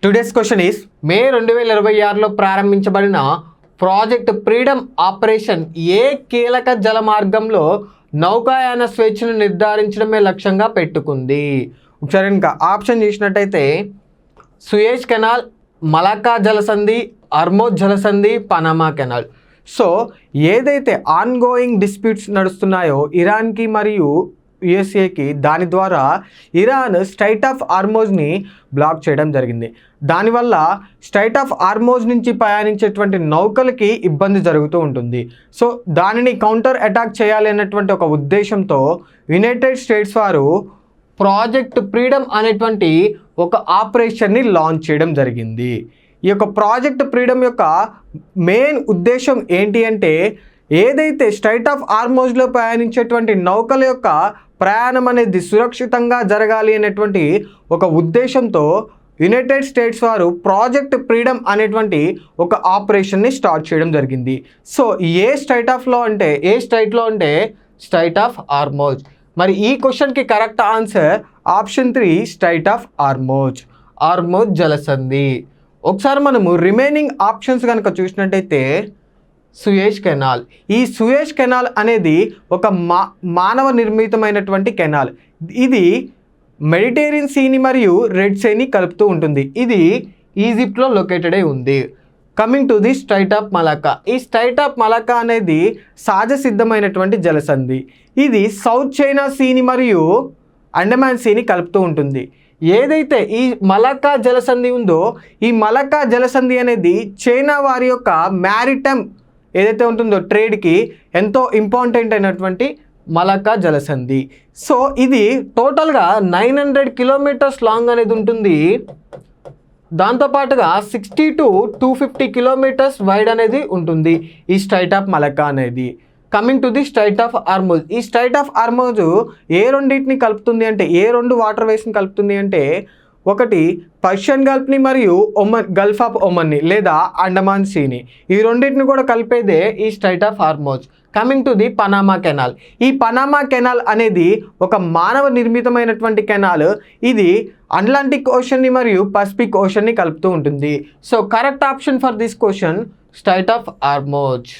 Today's question is మే 2026లో ప్రారంభించబడిన project freedom operation ఏ కీలక జల మార్గంలో నౌకాయాన స్వేచ్ఛను నిర్ధారించడమే లక్ష్యంగా పెట్టుకుంది. ఒకసారి ఇంకా ఆప్షన్ చూసినట్టయితే సూయజ్ కెనాల్, మలక్కా జలసంధి, హర్మోజ్ జలసంధి, పనామా కెనాల్. సో ఏదైతే ఆన్గోయింగ్ డిస్ప్యూట్స్ నడుస్తున్నాయో ఇరాన్కి మరియు యుఎస్ఏకి, దాని ద్వారా ఇరాన్ స్ట్రైట్ ఆఫ్ హార్మోజ్ని బ్లాక్ చేయడం జరిగింది. దానివల్ల స్ట్రైట్ ఆఫ్ హార్మోజ్ నుంచి ప్రయాణించేటువంటి నౌకలకి ఇబ్బంది జరుగుతూ ఉంటుంది. సో దానిని కౌంటర్ అటాక్ చేయాలి అన్నటువంటి ఒక ఉద్దేశంతో యునైటెడ్ స్టేట్స్ వారు ప్రాజెక్ట్ ఫ్రీడమ్ అనేటువంటి ఒక ఆపరేషన్ని లాంచ్ చేయడం జరిగింది. ఈ యొక్క ప్రాజెక్ట్ ఫ్రీడమ్ యొక్క మెయిన్ ఉద్దేశం ఏంటి అంటే, ఏదైతే స్ట్రైట్ ఆఫ్ హార్మోజ్లో ప్రయాణించేటువంటి నౌకల యొక్క ప్రయాణం అనేది సురక్షితంగా జరగాలి అనేటువంటి ఒక ఉద్దేశంతో యునైటెడ్ స్టేట్స్ వారు ప్రాజెక్ట్ ఫ్రీడమ్ అనేటువంటి ఒక ఆపరేషన్ని స్టార్ట్ చేయడం జరిగింది. సో ఏ స్ట్రైట్ అంటే స్ట్రైట్ ఆఫ్ హార్మోజ్. మరి ఈ క్వశ్చన్కి correct answer option 3 strait of Hormuz జలసంధి. ఒకసారి మనము రిమైనింగ్ ఆప్షన్స్ కనుక చూసినట్టయితే సూయజ్ కెనాల్. ఈ సూయజ్ కెనాల్ అనేది ఒక మానవ నిర్మితమైనటువంటి కెనాల్. ఇది మెడిటేరియన్ సీని మరియు రెడ్ సీని కలుపుతూ ఉంటుంది. ఇది ఈజిప్ట్లో లొకేటెడ్ అయి ఉంది. Coming to the straight of Malacca. ఈ స్ట్రైట్ ఆఫ్ మలక్కా అనేది సహజ సిద్ధమైనటువంటి జలసంధి. ఇది సౌత్ చైనా సీని మరియు అండమాన్ సీని కలుపుతూ ఉంటుంది. ఏదైతే ఈ మలక్కా జలసంధి ఉందో, ఈ మలక్కా జలసంధి అనేది చైనా వారి యొక్క మ్యారిటైమ్ ఏదైతే ఉంటుందో ట్రేడ్కి ఎంతో ఇంపార్టెంట్ అయినటువంటి మలక్కా జలసంధి. సో ఇది టోటల్గా 900 కిలోమీటర్స్ లాంగ్ అనేది ఉంటుంది. దాంతోపాటుగా 60 to 250 కిలోమీటర్స్ వైడ్ అనేది ఉంటుంది ఈ స్ట్రైట్ ఆఫ్ మలక్కా అనేది. Coming to the straight of Hormuz. ఈ స్ట్రైట్ ఆఫ్ హార్మోజ్ ఏ రెండింటిని కలుపుతుంది అంటే, ఏ రెండు వాటర్ వేస్ని కలుపుతుంది అంటే, ఒకటి పర్షియన్ గల్ఫ్ని మరియు గల్ఫ్ ఆఫ్ ఒమన్ని లేదా అండమాన్ సీని. ఈ రెండింటిని కూడా కలిపేదే ఈ straight of Hormuz. Coming to the Panama canal. ఈ పనామా కెనాల్ అనేది ఒక మానవ నిర్మితమైనటువంటి కెనాల్. ఇది అట్లాంటిక్ ఓషన్ని మరియు పసిఫిక్ ఓషన్ని కలుపుతూ ఉంటుంది. So correct option for this question straight of Hormuz.